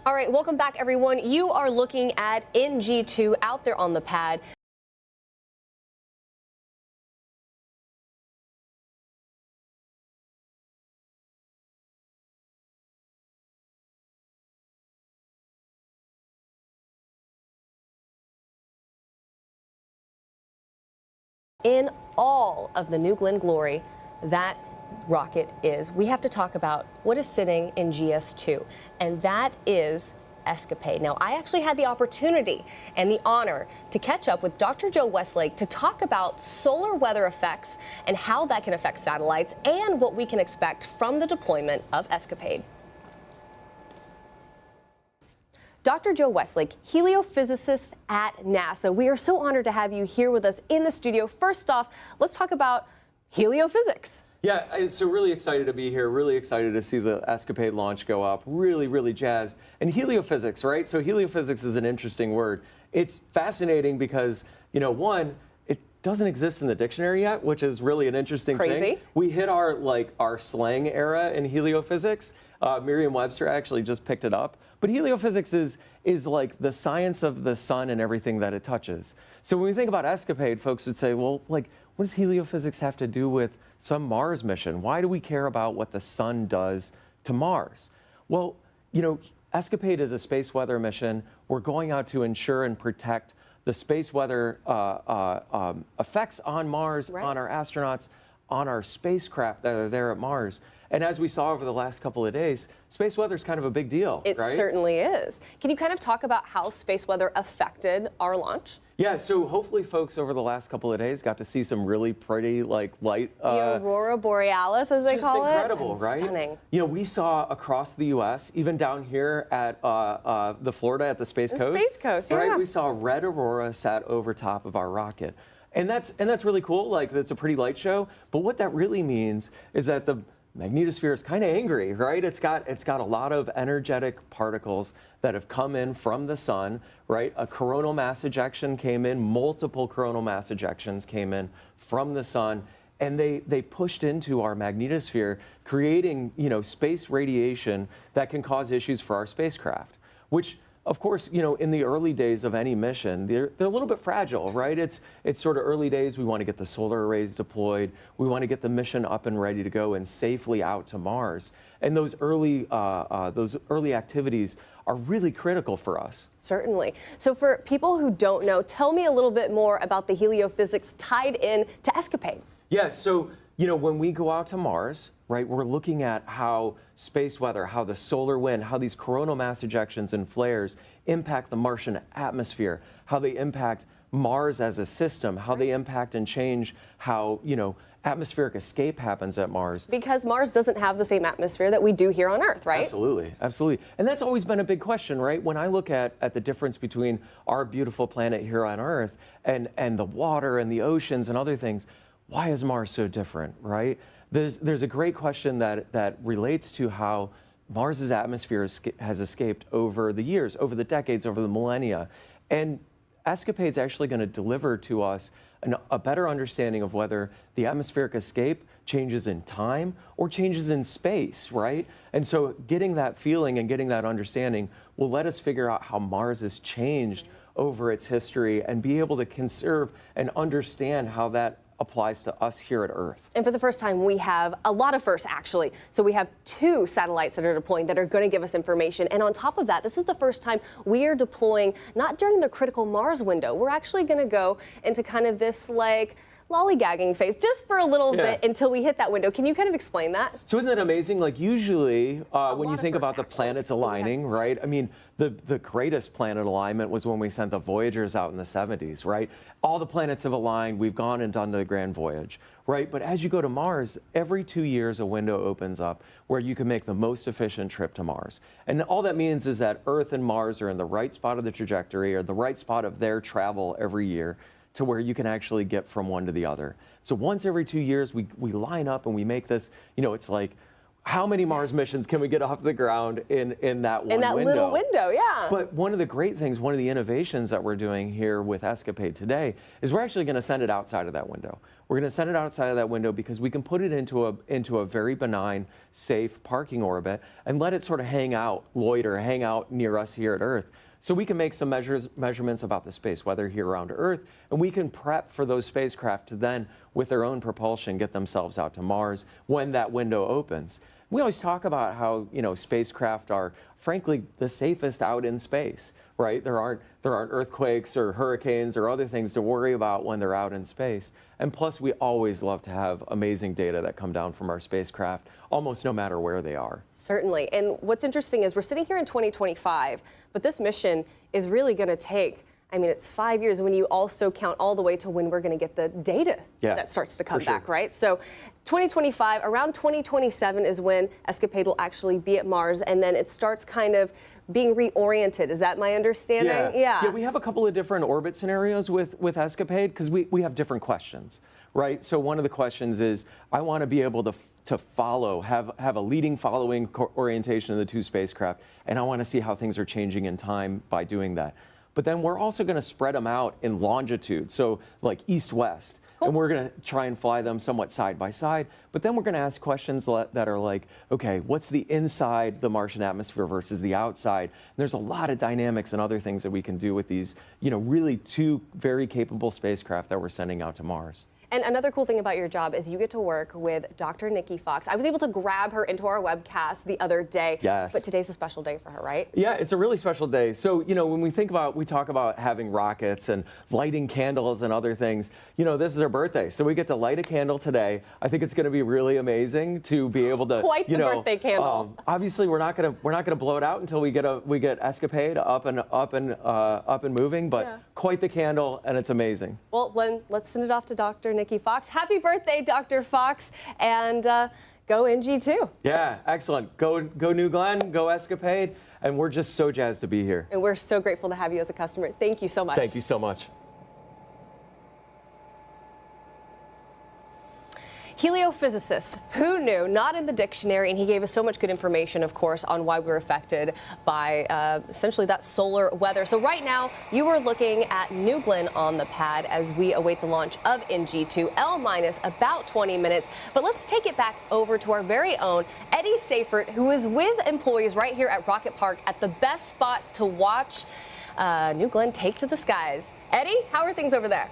All right, welcome back, everyone. You are looking at NG-2 out there on the pad. In all of the New Glenn glory that rocket is, we have to talk about what is sitting in GS2, and that is ESCAPADE. Now, I actually had the opportunity and the honor to catch up with Dr. Joe Westlake to talk about solar weather effects and how that can affect satellites and what we can expect from the deployment of ESCAPADE. Dr. Joe Westlake, heliophysicist at NASA. We are so honored to have you here with us in the studio. First off, let's talk about heliophysics. Yeah, so really excited to be here, really excited to see the ESCAPADE launch go up, really jazzed. And heliophysics, right? So heliophysics is an interesting word. It's fascinating because, you know, one, it doesn't exist in the dictionary yet, which is really an interesting thing. We hit our slang era in heliophysics. Merriam-Webster actually just picked it up. But heliophysics is like the science of the sun and everything that it touches. So when we think about ESCAPADE, folks would say, well, like, what does heliophysics have to do with some Mars mission? Why do we care about what the sun does to Mars? Well, you know, ESCAPADE is a space weather mission. We're going out to ensure and protect the space weather effects on Mars, on our astronauts, on our spacecraft that are there at Mars. And as we saw over the last couple of days, space weather is kind of a big deal, right? It certainly is. Can you kind of talk about how space weather affected our launch? Yeah, so hopefully folks over the last couple of days got to see some really pretty, like, light... the Aurora Borealis, as they call it. Just incredible, right? Stunning. You know, we saw across the U.S., even down here at the Florida at the Space Coast. The Space Coast, yeah. Right, we saw red aurora sat over top of our rocket. And that's really cool, like, that's a pretty light show. But what that really means is that the magnetosphere is kind of angry, right? It's got a lot of energetic particles that have come in from the sun, right? A coronal mass ejection came in, multiple coronal mass ejections came in from the sun, and they pushed into our magnetosphere, creating, you know, space radiation that can cause issues for our spacecraft, which, of course, you know, in the early days of any mission, they're a little bit fragile, right? It's sort of early days. We want to get the solar arrays deployed. We want to get the mission up and ready to go and safely out to Mars. And those early activities are really critical for us. Certainly. So for people who don't know, tell me a little bit more about the heliophysics tied in to ESCAPADE. Yeah, so, you know, when we go out to Mars, right, we're looking at how space weather, how the solar wind, how these coronal mass ejections and flares impact the Martian atmosphere, how they impact Mars as a system, how they impact and change how, you know, atmospheric escape happens at Mars. Because Mars doesn't have the same atmosphere that we do here on Earth, right? Absolutely, absolutely. And that's always been a big question, right? When I look at the difference between our beautiful planet here on Earth and the water and the oceans and other things, why is Mars so different, right? There's a great question that relates to how Mars's atmosphere has escaped over the years, over the decades, over the millennia. And ESCAPADE is actually going to deliver to us a better understanding of whether the atmospheric escape changes in time or changes in space, right? And so getting that feeling and getting that understanding will let us figure out how Mars has changed over its history and be able to conserve and understand how that applies to us here at Earth. And for the first time, we have a lot of firsts, actually. So we have 2 satellites that are deploying that are going to give us information. And on top of that, this is the first time we are deploying not during the critical Mars window. We're actually going to go into kind of this, like, lollygagging phase just for a little bit until we hit that window. Can you kind of explain that? So isn't that amazing? Like, usually when you think about the planets aligning, right? I mean, the greatest planet alignment was when we sent the Voyagers out in the 70s, right? All the planets have aligned. We've gone and done the grand voyage, right? But as you go to Mars, every 2 years a window opens up where you can make the most efficient trip to Mars. And all that means is that Earth and Mars are in the right spot of the trajectory or the right spot of their travel every year to where you can actually get from one to the other. So once every 2 years, we line up and we make this, you know, it's like how many Mars missions can we get off the ground in that one window? In that little window, yeah. But one of the great things, one of the innovations that we're doing here with ESCAPADE today is we're actually going to send it outside of that window. We're going to send it outside of that window because we can put it into a very benign, safe parking orbit and let it sort of hang out, loiter, hang out near us here at Earth. So we can make some measurements about the space weather here around Earth, and we can prep for those spacecraft to then, with their own propulsion, get themselves out to Mars when that window opens. We always talk about how, you know, spacecraft are, frankly, the safest out in space, right? There aren't earthquakes or hurricanes or other things to worry about when they're out in space. And plus, we always love to have amazing data that come down from our spacecraft, almost no matter where they are. Certainly. And what's interesting is we're sitting here in 2025, but this mission is really going to take, I mean, it's 5 years when you also count all the way to when we're going to get the data that starts to come back, right? So 2025, around 2027 is when ESCAPADE will actually be at Mars, and then it starts kind of being reoriented. Is that my understanding? Yeah, we have a couple of different orbit scenarios with ESCAPADE because we have different questions, right? So one of the questions is, I want to be able to follow, have a leading following orientation of the two spacecraft, and I want to see how things are changing in time by doing that. But then we're also going to spread them out in longitude, so like east-west. And we're going to try and fly them somewhat side by side. But then we're going to ask questions that are like, okay, what's the inside the Martian atmosphere versus the outside? And there's a lot of dynamics and other things that we can do with these, you know, really two very capable spacecraft that we're sending out to Mars. And another cool thing about your job is you get to work with Dr. Nikki Fox. I was able to grab her into our webcast the other day. Yes. But today's a special day for her, right? Yeah, it's a really special day. So, you know, when we talk about having rockets and lighting candles and other things, you know, this is her birthday. So we get to light a candle today. I think it's going to be really amazing to be able to, Quite the birthday candle. Obviously, we're not going to blow it out until we get ESCAPADE up and moving, but quite the candle, and it's amazing. Well, then let's send it off to Dr. Nikki Fox. Happy birthday, Dr. Fox, and go NG-2. Yeah, excellent. Go New Glenn, go ESCAPADE, and we're just so jazzed to be here. And we're so grateful to have you as a customer. Thank you so much. Thank you so much. Heliophysicist, who knew? Not in the dictionary, and he gave us so much good information, of course, on why we're affected by essentially that solar weather. So right now, you are looking at New Glenn on the pad as we await the launch of NG-2, L- about 20 minutes. But let's take it back over to our very own Eddie Seifert, who is with employees right here at Rocket Park at the best spot to watch New Glenn take to the skies. Eddie, how are things over there?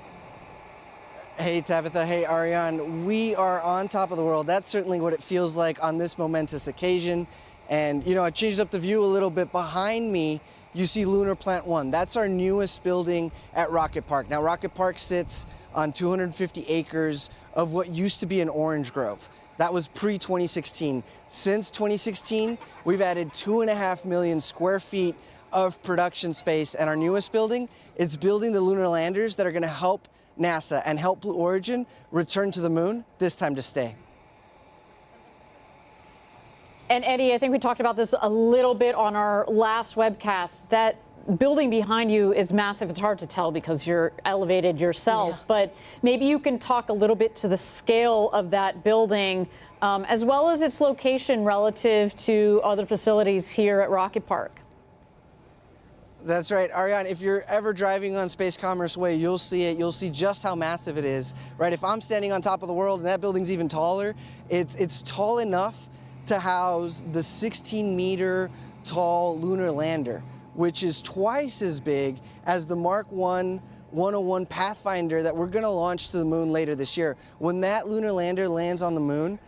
Hey Tabitha, hey Ariane, we are on top of the world. That's certainly what it feels like on this momentous occasion. And you know, I changed up the view a little bit. Behind me, you see Lunar Plant 1. That's our newest building at Rocket Park. Now, Rocket Park sits on 250 acres of what used to be an orange grove. That was pre-2016. Since 2016, we've added 2.5 million square feet of production space. And our newest building, it's building the lunar landers that are gonna help NASA and help Blue Origin return to the moon, this time to stay. And Eddie, I think we talked about this a little bit on our last webcast. That building behind you is massive. It's hard to tell because you're elevated yourself, but maybe you can talk a little bit to the scale of that building, as well as its location relative to other facilities here at Rocket Park. That's right, Ariane, if you're ever driving on Space Commerce Way, you'll see it. You'll see just how massive it is, right? If I'm standing on top of the world and that building's even taller, it's tall enough to house the 16-meter tall lunar lander, which is twice as big as the Mark 101 Pathfinder that we're gonna launch to the moon later this year. When that lunar lander lands on the moon,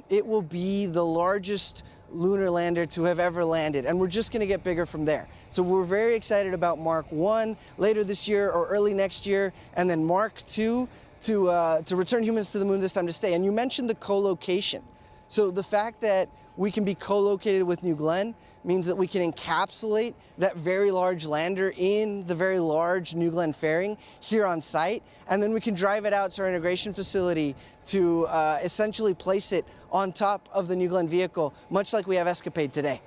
it will be the largest lunar lander to have ever landed, and we're just going to get bigger from there. So we're very excited about Mark 1 later this year or early next year, and then Mark 2 to return humans to the moon, this time to stay. And you mentioned the co-location. So the fact that we can be co-located with New Glenn means that we can encapsulate that very large lander in the very large New Glenn fairing here on site, and then we can drive it out to our integration facility to essentially place it on top of the New Glenn vehicle, much like we have ESCAPADE today.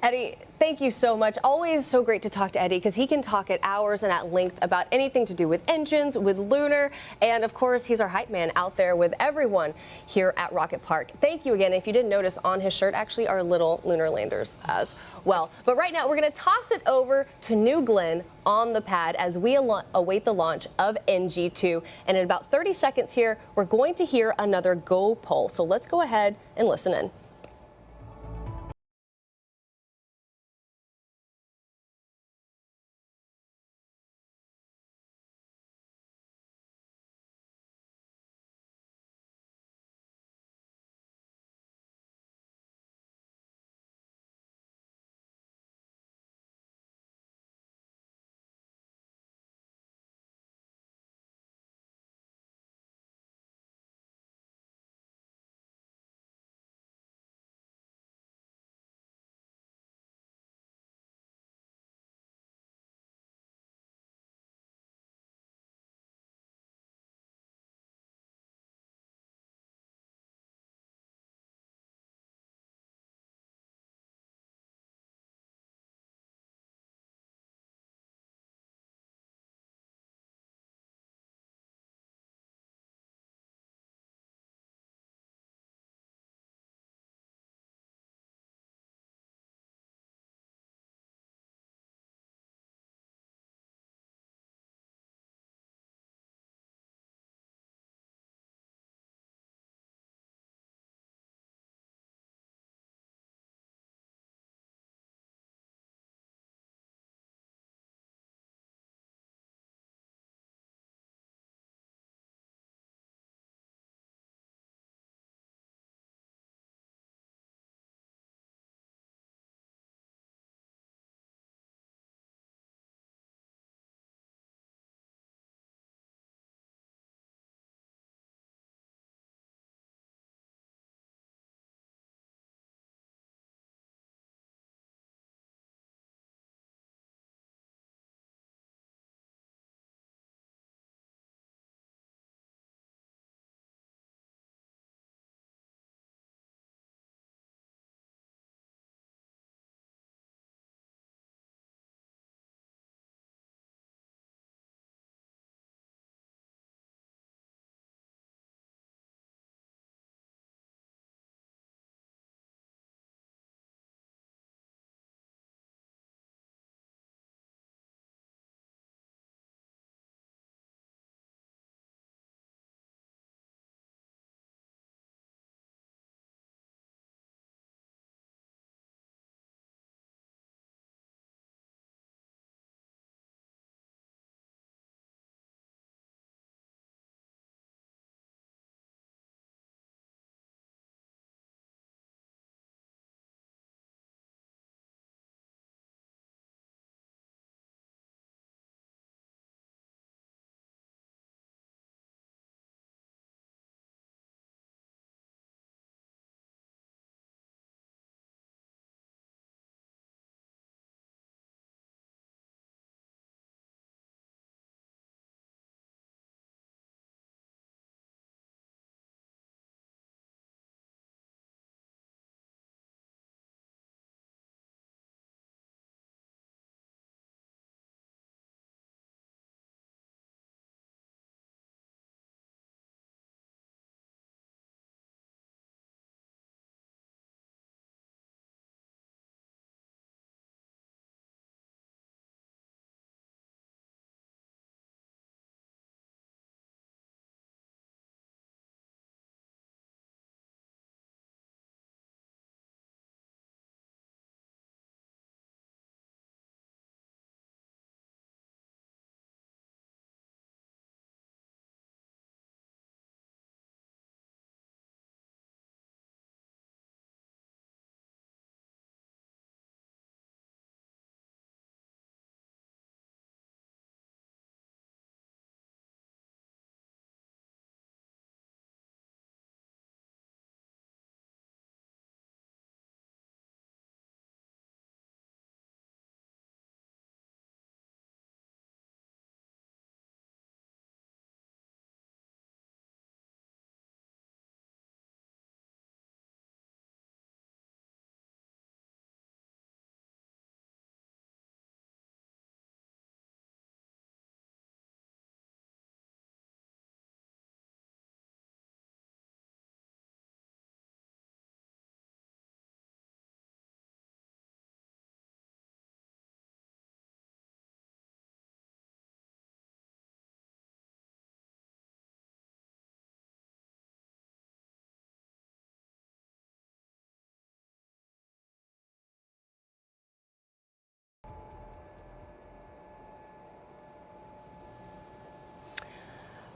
Eddie, thank you so much. Always so great to talk to Eddie because he can talk at hours and at length about anything to do with engines, with lunar, and of course, he's our hype man out there with everyone here at Rocket Park. Thank you again. If you didn't notice, on his shirt actually are little lunar landers as well. But right now, we're going to toss it over to New Glenn on the pad as we await the launch of NG-2. And in about 30 seconds here, we're going to hear another go poll. So let's go ahead and listen in.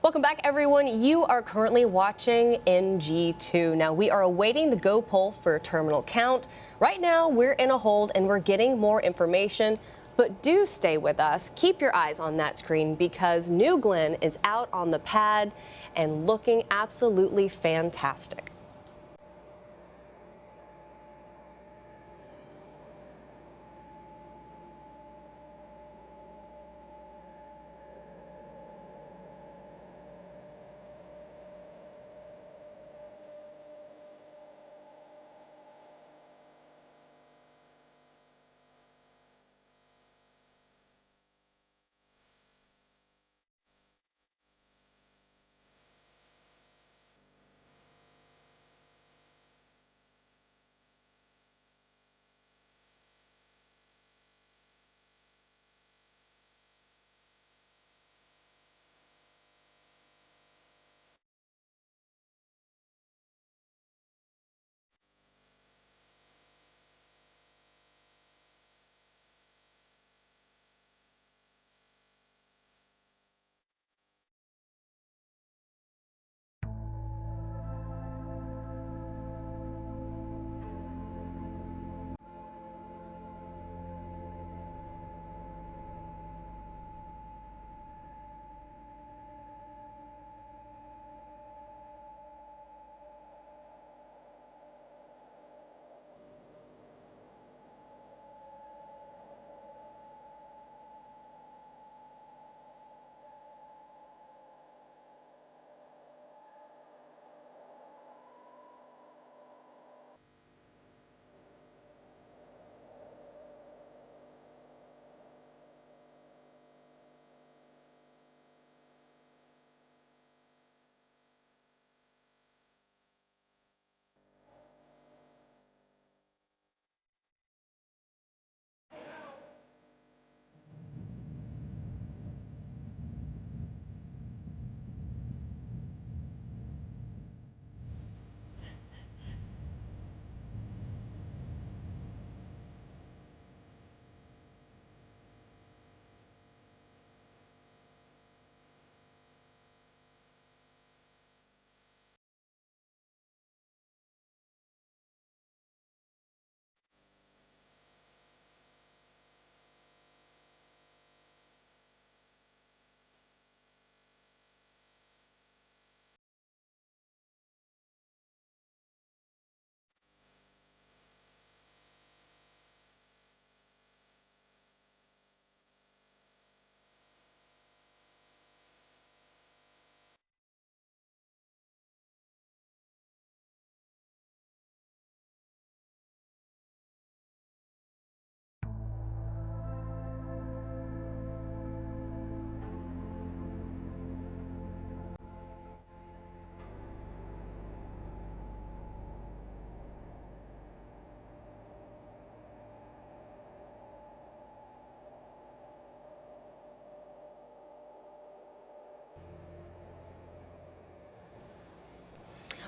Welcome back, everyone. You are currently watching NG-2. Now, we are awaiting the go poll for terminal count. Right now, we're in a hold and we're getting more information. But do stay with us. Keep your eyes on that screen because New Glenn is out on the pad and looking absolutely fantastic.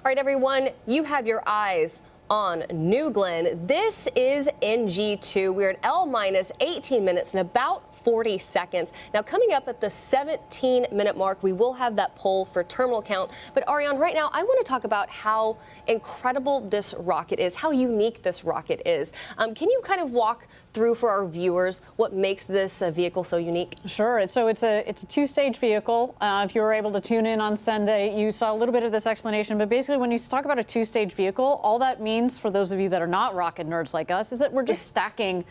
All right, everyone, you have your eyes on New Glenn. This is NG-2. We're at L minus 18 minutes and about 40 seconds. Now, coming up at the 17-minute mark, we will have that poll for terminal count. But Ariane, right now, I want to talk about how incredible this rocket is, how unique this rocket is. Can you kind of walk through for our viewers what makes this vehicle so unique? Sure. It's a two-stage vehicle. If you were able to tune in on Sunday, you saw a little bit of this explanation. But basically, when you talk about a two-stage vehicle, all that means, for those of you that are not rocket nerds like us, is that we're just stacking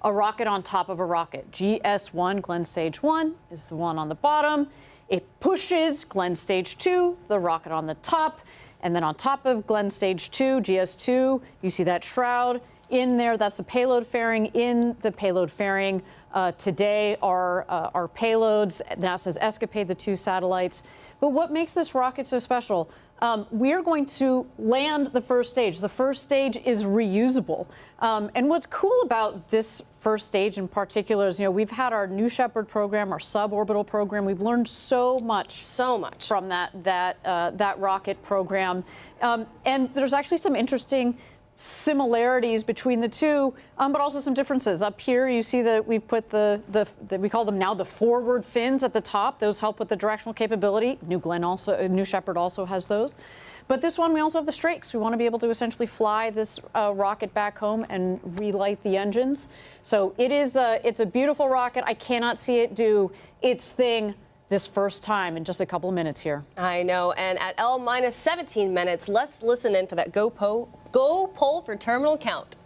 a rocket on top of a rocket. GS1, Glenn Stage 1, is the one on the bottom. It pushes Glenn Stage 2, the rocket on the top. And then on top of Glenn Stage 2, GS2, you see that shroud in there. That's the payload fairing. In the payload fairing today are payloads, NASA's ESCAPADE, the 2 satellites. But what makes this rocket so special? We're going to land the first stage. The first stage is reusable. And what's cool about this first stage in particular is, we've had our New Shepard program, our suborbital program. We've learned so much from that rocket program. And there's actually some interesting similarities between the two, but also some differences. Up here, you see that we've put we call them now the forward fins at the top. Those help with the directional capability. New Shepard also has those. But this one, we also have the strakes. We want to be able to essentially fly this rocket back home and relight the engines. So it's a beautiful rocket. I cannot see it do its thing this first time in just a couple of minutes here. I know, and at L-17 minutes, let's listen in for that go poll for terminal count.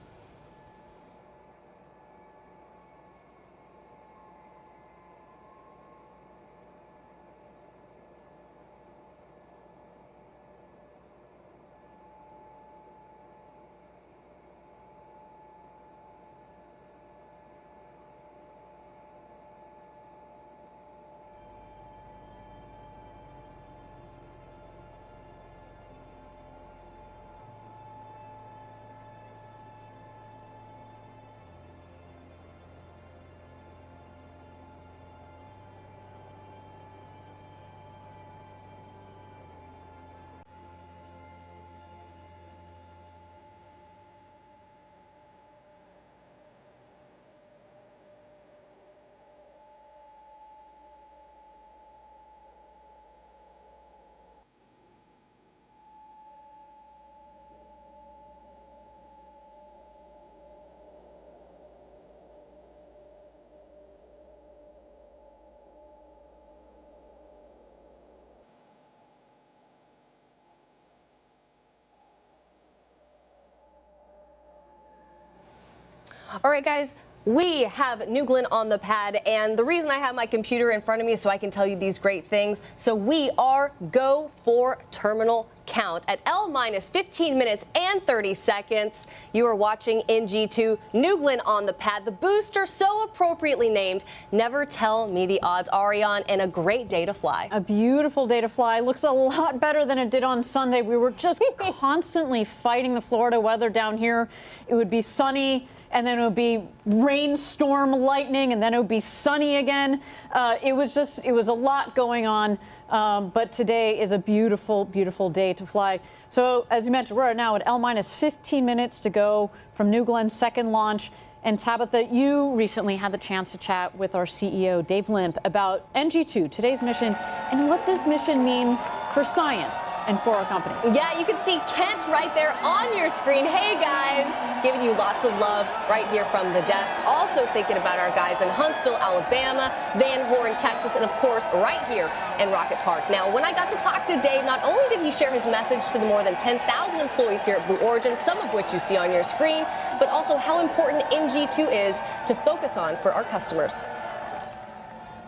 All right, guys, we have New Glenn on the pad, and the reason I have my computer in front of me is so I can tell you these great things. So we are go for terminal count. At L-15 minutes and 30 seconds, you are watching NG-2, New Glenn on the pad, the booster so appropriately named. Never tell me the odds, Ariane, and a great day to fly. A beautiful day to fly. Looks a lot better than it did on Sunday. We were just constantly fighting the Florida weather down here. It would be sunny, and then it would be rainstorm, lightning, and then it would be sunny again. It was a lot going on, but today is a beautiful, beautiful day to fly. So as you mentioned, we're now at L-15 minutes to go from New Glenn's second launch. And Tabitha, you recently had the chance to chat with our CEO, Dave Limp, about NG-2, today's mission, and what this mission means for science and for our company. Yeah, you can see Kent right there on your screen. Hey, guys, giving you lots of love right here from the desk. Also thinking about our guys in Huntsville, Alabama, Van Horn, Texas, and of course, right here in Rocket Park. Now, when I got to talk to Dave, not only did he share his message to the more than 10,000 employees here at Blue Origin, some of which you see on your screen, but also how important NG-2 is to focus on for our customers.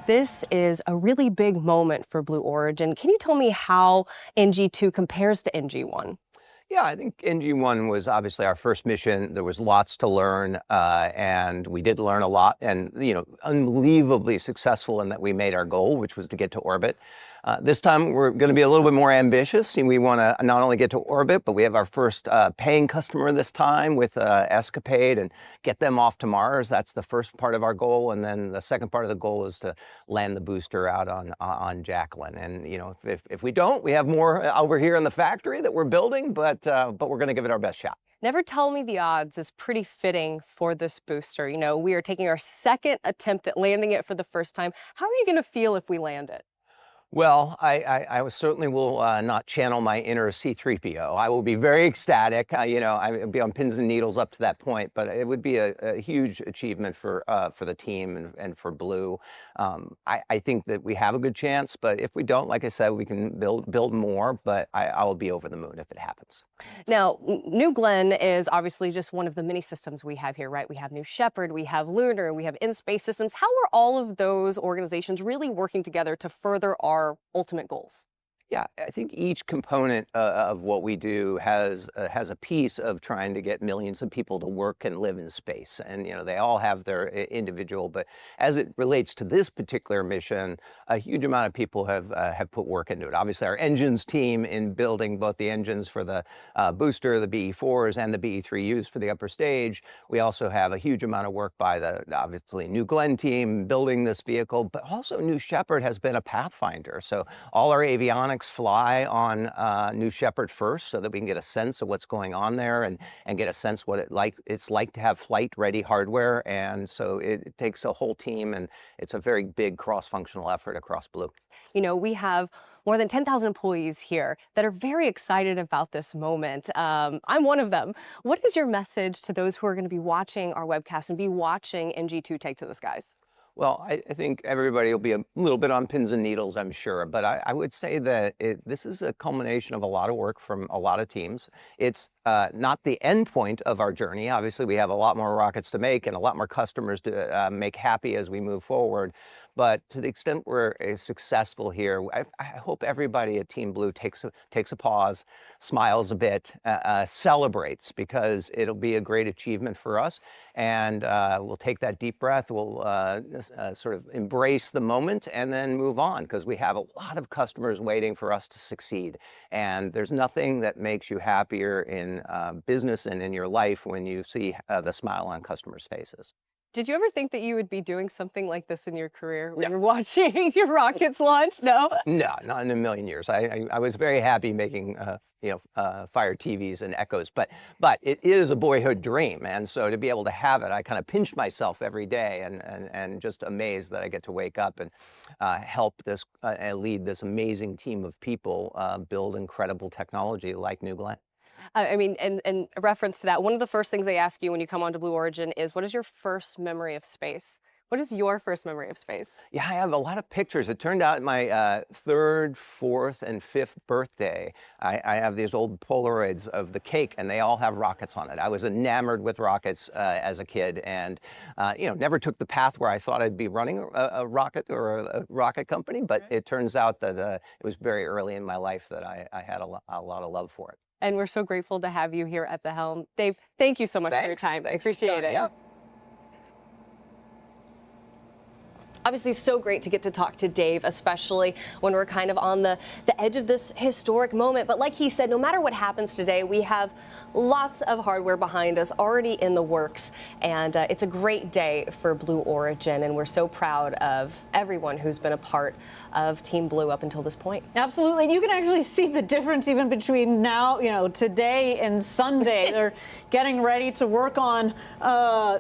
This is a really big moment for Blue Origin. Can you tell me how NG-2 compares to NG-1? Yeah, I think NG-1 was obviously our first mission. There was lots to learn, and we did learn a lot, and unbelievably successful in that we made our goal, which was to get to orbit. This time we're going to be a little bit more ambitious, and we want to not only get to orbit, but we have our first paying customer this time with ESCAPADE and get them off to Mars. That's the first part of our goal, and then the second part of the goal is to land the booster out on Jacklyn. And if we don't, we have more over here in the factory that we're building, but we're going to give it our best shot. Never tell me the odds is pretty fitting for this booster. We are taking our second attempt at landing it for the first time. How are you going to feel if we land it? Well, I certainly will not channel my inner C-3PO. I will be very ecstatic. I would be on pins and needles up to that point, but it would be a huge achievement for the team and for Blue. I think that we have a good chance, but if we don't, like I said, we can build more, but I will be over the moon if it happens. Now, New Glenn is obviously just one of the many systems we have here, right? We have New Shepard, we have Lunar, we have In-Space Systems. How are all of those organizations really working together to further our ultimate goals? Yeah, I think each component of what we do has a piece of trying to get millions of people to work and live in space, and they all have their individual. But as it relates to this particular mission, a huge amount of people have put work into it. Obviously, our engines team in building both the engines for the booster, the BE-4s, and the BE-3Us for the upper stage. We also have a huge amount of work by the obviously New Glenn team building this vehicle, but also New Shepard has been a pathfinder. So all our avionics folks fly on New Shepard first so that we can get a sense of what's going on there and get a sense what it's like to have flight-ready hardware. And so it takes a whole team, and it's a very big cross-functional effort across Blue. You know, we have more than 10,000 employees here that are very excited about this moment. I'm one of them. What is your message to those who are going to be watching our webcast and be watching NG-2 take to the skies? Well, I think everybody will be a little bit on pins and needles, I'm sure. But I would say that this is a culmination of a lot of work from a lot of teams. It's not the end point of our journey. Obviously, we have a lot more rockets to make and a lot more customers to make happy as we move forward. But to the extent we're successful here, I hope everybody at Team Blue takes a pause, smiles a bit, celebrates, because it'll be a great achievement for us. And we'll take that deep breath, we'll sort of embrace the moment and then move on, because we have a lot of customers waiting for us to succeed. And there's nothing that makes you happier in business and in your life when you see the smile on customers' faces. Did you ever think that you would be doing something like this in your career when you're watching your rockets launch? No? No, not in a million years. I was very happy making Fire TVs and Echoes, but it is a boyhood dream, and so to be able to have it, I kind of pinch myself every day and just amazed that I get to wake up and help this lead this amazing team of people build incredible technology like New Glenn. I mean, and a reference to that, one of the first things they ask you when you come onto Blue Origin is, what is your first memory of space? What is your first memory of space? Yeah, I have a lot of pictures. It turned out my third, fourth, and fifth birthday, I have these old Polaroids of the cake, and they all have rockets on it. I was enamored with rockets as a kid, and never took the path where I thought I'd be running a rocket or a rocket company, but it turns out that it was very early in my life that I had a lot of love for it. And we're so grateful to have you here at the helm. Dave, thank you so much for your time. Thanks. Appreciate it. Yeah. Obviously, so great to get to talk to Dave, especially when we're kind of on the edge of this historic moment. But like he said, no matter what happens today, we have lots of hardware behind us already in the works. And it's a great day for Blue Origin. And we're so proud of everyone who's been a part of Team Blue up until this point. Absolutely. And you can actually see the difference even between now, today and Sunday. They're getting ready to work on,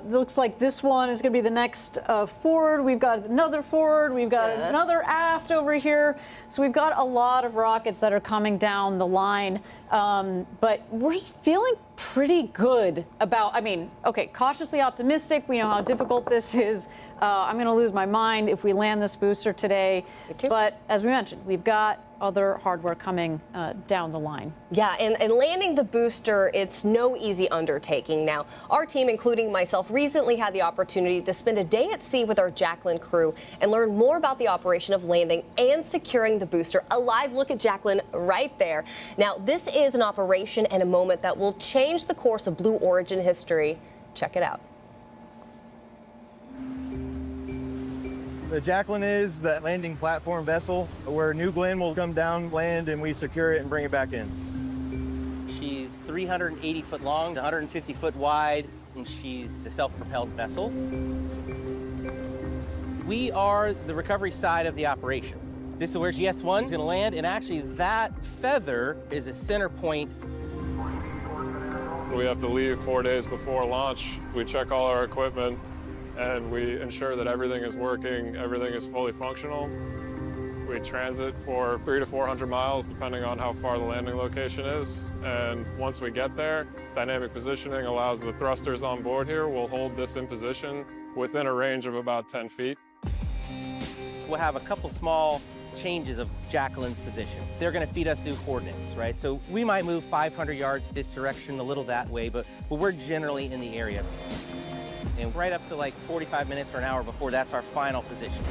looks like this one is going to be the next forward. We've got another forward, we've got another aft over here. So we've got a lot of rockets that are coming down the line. But we're just feeling pretty good about, okay, cautiously optimistic. We know how difficult this is. I'm going to lose my mind if we land this booster today. But as we mentioned, we've got other hardware coming down the line. Yeah, and landing the booster, it's no easy undertaking. Now, our team, including myself, recently had the opportunity to spend a day at sea with our Jacklyn crew and learn more about the operation of landing and securing the booster. A live look at Jacklyn right there. Now, this is an operation and a moment that will change the course of Blue Origin history. Check it out. The Jacklyn is that landing platform vessel where New Glenn will come down, land, and we secure it and bring it back in. She's 380 foot long, 150 foot wide, and she's a self-propelled vessel. We are the recovery side of the operation. This is where GS1 is going to land, and actually that feather is a center point. We have to leave 4 days before launch. We check all our equipment, and we ensure that everything is working, everything is fully functional. We transit for 300 to 400 miles, depending on how far the landing location is. And once we get there, dynamic positioning allows the thrusters on board here will hold this in position within a range of about 10 feet. We'll have a couple small changes of Jacklyn's position. They're going to feed us new coordinates, right? So we might move 500 yards this direction, a little that way, but we're generally in the area. And right up to like 45 minutes or an hour before, that's our final position.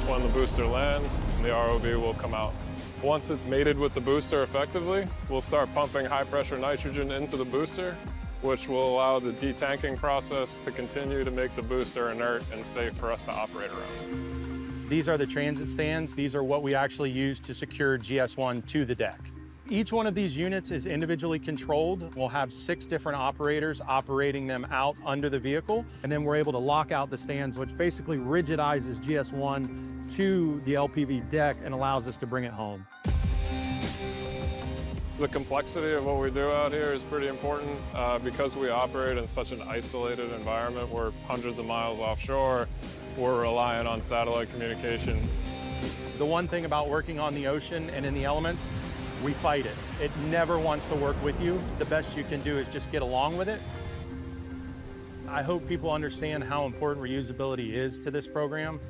When the booster lands, the ROV will come out. Once it's mated with the booster effectively, we'll start pumping high-pressure nitrogen into the booster, which will allow the detanking process to continue to make the booster inert and safe for us to operate around. These are the transit stands. These are what we actually use to secure GS1 to the deck. Each one of these units is individually controlled. We'll have 6 different operators operating them out under the vehicle, and then we're able to lock out the stands, which basically rigidizes GS1 to the LPV deck and allows us to bring it home. The complexity of what we do out here is pretty important because we operate in such an isolated environment. We're hundreds of miles offshore. We're relying on satellite communication. The one thing about working on the ocean and in the elements, we fight it. It never wants to work with you. The best you can do is just get along with it. I hope people understand how important reusability is to this program.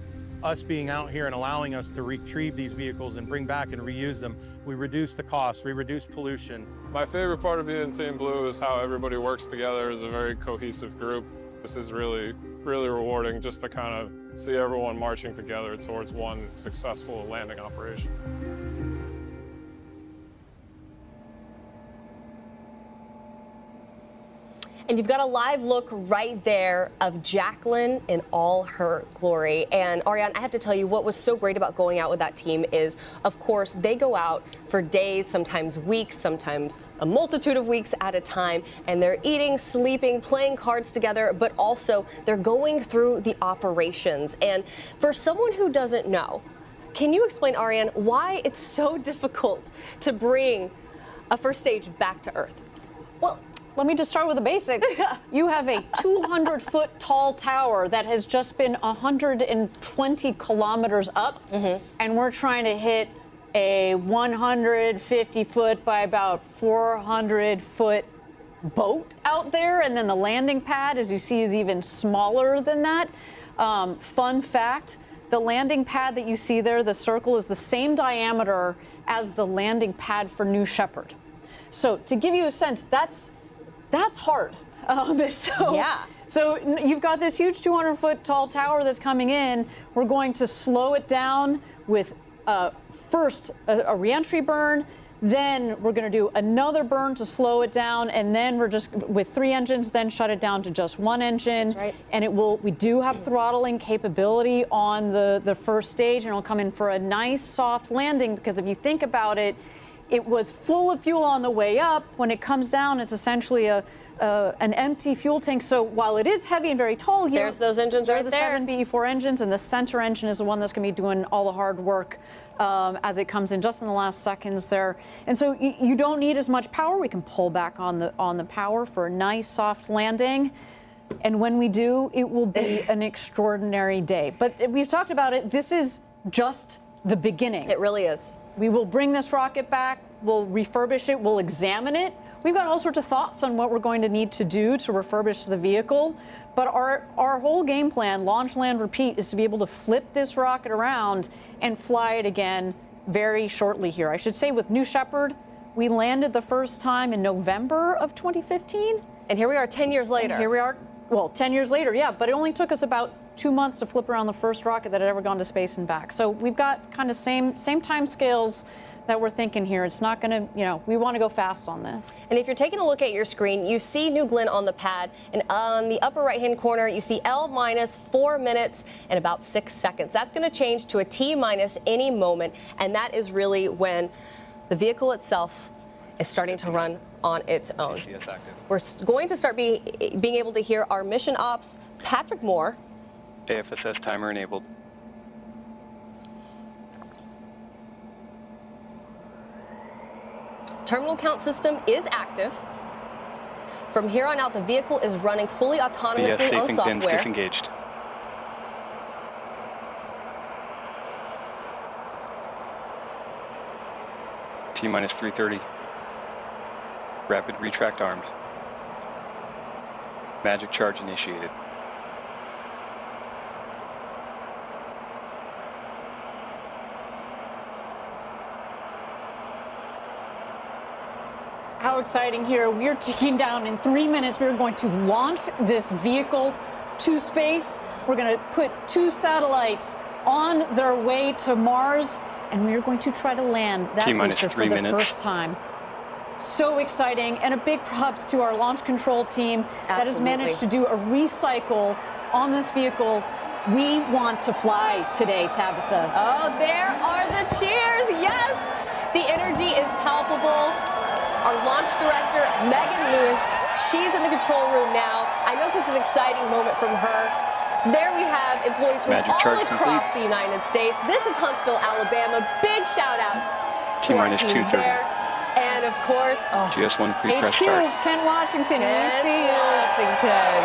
Us being out here and allowing us to retrieve these vehicles and bring back and reuse them, we reduce the cost, we reduce pollution. My favorite part of being Team Blue is how everybody works together as a very cohesive group. This is really, really rewarding just to kind of see everyone marching together towards one successful landing operation. And you've got a live look right there of Jacklyn in all her glory. And Ariane, I have to tell you, what was so great about going out with that team is, of course, they go out for days, sometimes weeks, sometimes a multitude of weeks at a time, and they're eating, sleeping, playing cards together, but also they're going through the operations. And for someone who doesn't know, can you explain, Ariane, why it's so difficult to bring a first stage back to Earth? Well, let me just start with the basics. You have a 200-foot tall tower that has just been 120 kilometers up, and we're trying to hit a 150-foot by about 400-foot boat out there, and then the landing pad, as you see, is even smaller than that. Fun fact, the landing pad that you see there, the circle, is the same diameter as the landing pad for New Shepard. So to give you a sense, that's hard. So you've got this huge 200-foot tall tower that's coming in. We're going to slow it down with first a reentry burn, then we're going to do another burn to slow it down, and then we're just with 3 engines, then shut it down to just 1 engine. That's right. And we do have throttling capability on the first stage, and it'll come in for a nice soft landing, because if you think about it, it was full of fuel on the way up. When it comes down, it's essentially an empty fuel tank. So while it is heavy and very tall here, There's those engines right the there. 7 BE4 engines, and the center engine is the one that's going to be doing all the hard work as it comes in just in the last seconds there. And so you don't need as much power. We can pull back on the power for a nice soft landing. And when we do, it will be an extraordinary day. But we've talked about it. This is just the beginning. It really is. We will bring this rocket back, we'll refurbish it, we'll examine it. We've got all sorts of thoughts on what we're going to need to do to refurbish the vehicle. But our whole game plan, launch, land, repeat, is to be able to flip this rocket around and fly it again very shortly here. I should say with New Shepard, we landed the first time in November of 2015. And here we are 10 years later. And here we are, well, 10 years later, yeah, but it only took us about 2 months to flip around the first rocket that had ever gone to space and back. So we've got kind of same time scales that we're thinking here. It's not going to, we want to go fast on this. And if you're taking a look at your screen, you see New Glenn on the pad, and on the upper right-hand corner, you see L minus 4 minutes and about 6 seconds. That's going to change to a T minus any moment, and that is really when the vehicle itself is starting to run on its own. We're going to start being able to hear our mission ops, Patrick Moore. AFSS timer enabled. Terminal count system is active. From here on out, the vehicle is running fully autonomously on software. Disengaged. T minus 330. Rapid retract armed. Magic charge initiated. How exciting here. We're ticking down in 3 minutes. We're going to launch this vehicle to space. We're going to put 2 satellites on their way to Mars, and we're going to try to land that booster for the first time. So exciting, and a big props to our launch control team that has managed to do a recycle on this vehicle. We want to fly today, Tabitha. Oh, there are the cheers. Yes. The energy is palpable. reusable. Our launch director, Megan Lewis, she's in the control room now. I know this is an exciting moment from her. There we have employees from all across the United States. This is Huntsville, Alabama. Big shout out to our teams there. And of course, GS1 pre-press HQ, start. Kent Washington, we Kent see you. Washington.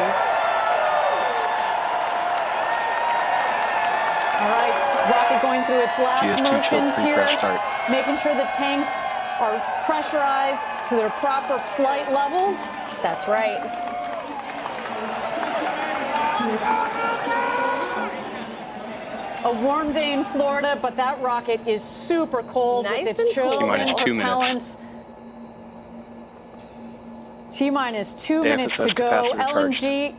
All right, rocket going through its last GS2 motions tilt here, pre-press start. making sure the tanks are pressurized to their proper flight levels. That's right. A warm day in Florida, but that rocket is super cold Nice with and its chilled cool. in 2 minutes. propellants. T-minus 2 minutes to AFSS go. capacitor charged. LNG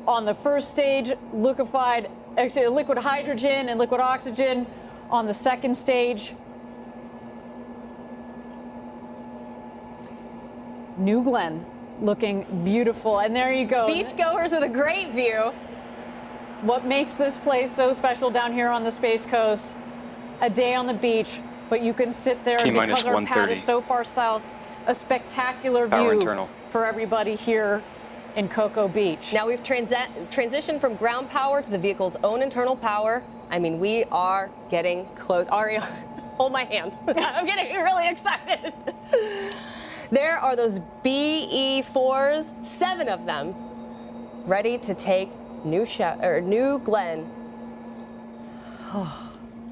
on the first stage, liquid hydrogen and liquid oxygen on the second stage. New Glenn looking beautiful. And there you go. Beachgoers with a great view. What makes this place so special down here on the Space Coast? A day on the beach, but you can sit there T-minus because our pad 130. is so far south. A spectacular Power view internal. for everybody here in Cocoa Beach. Now we've transitioned from ground power to the vehicle's own internal power. I mean, we are getting close. Aria, hold my hand. I'm getting really excited. There are those BE4s, 7 of them, ready to take New Glenn.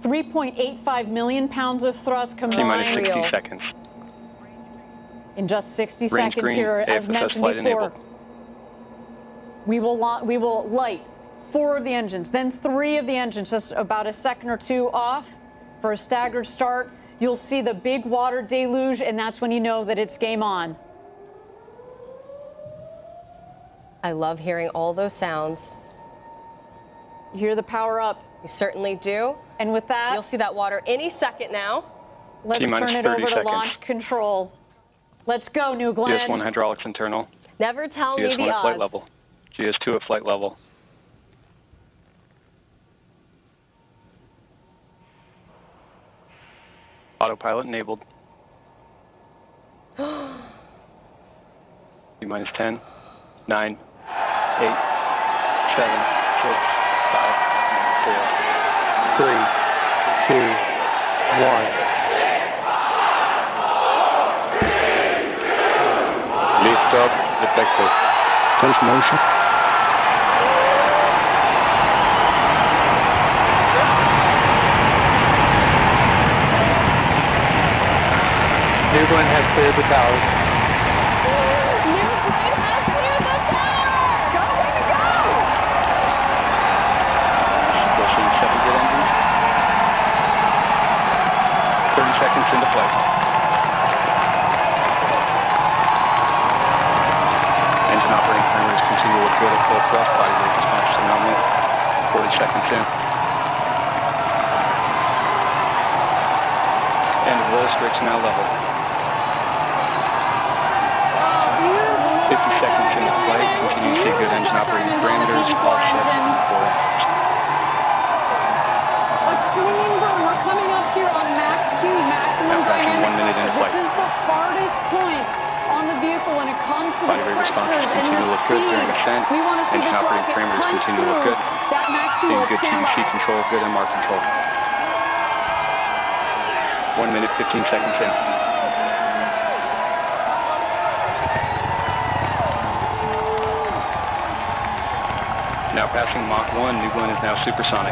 3.85 million pounds of thrust T-minus combined 60 seconds. in just 60 Range seconds green, here, as AFSS mentioned flight before. enabled. We will light 4 of the engines, then 3 of the engines, just about a second or 2 off for a staggered start. You'll see the big water deluge, and that's when you know that it's game on. I love hearing all those sounds. You hear the power up. You certainly do. And with that, You'll see that water any second now. let's T-minus turn it 30 over to seconds. launch control. Let's go, New Glenn. GS1 hydraulics internal. Never tell me GS1 the at flight odds. level. GS2 at flight level. Autopilot enabled. T-minus 10, 9, 8, 7, 6, 5, 4, 3, 2, 1. Lift up, effective. First motion. New Glenn has cleared the tower. New Glenn has cleared the tower! Go, way to go! Pushing 7 good engines. 30 seconds into flight. Engine operating parameters continue to look good at full thrust. Body rate response to nominal. 40 seconds in. End of roll switch now level. 50 seconds into flight. Continue to see good engine operating parameters. All set for A clean burn. We're coming up here on max Q, maximum Now passing 1 dynamic minute pressure. into This flight. is the hardest point on the vehicle when it comes to the Body rate response pressures and continue the to look good during speed. ascent. We want to see Engine this operating rocket parameters punch continue to look through good. that max Q. Seeing Let's good stand TDC by. control, good MR control. 1 minute, 15 seconds in. Now passing Mach 1, New Glenn is now supersonic.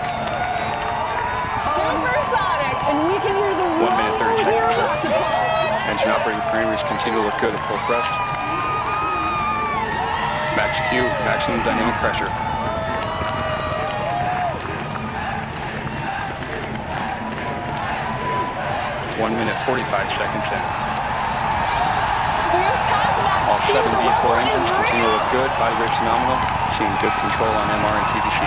Supersonic! And we can hear the 1 minute, 30 roar here. seconds. Engine operating parameters continue to look good at full thrust. Max Q, maximum dynamic pressure. 1 minute, 45 seconds in. We have passed max All Q. 7 The V4 level engines is continue to real. look good. Body rate's nominal. Seeing good control on MR and TDC.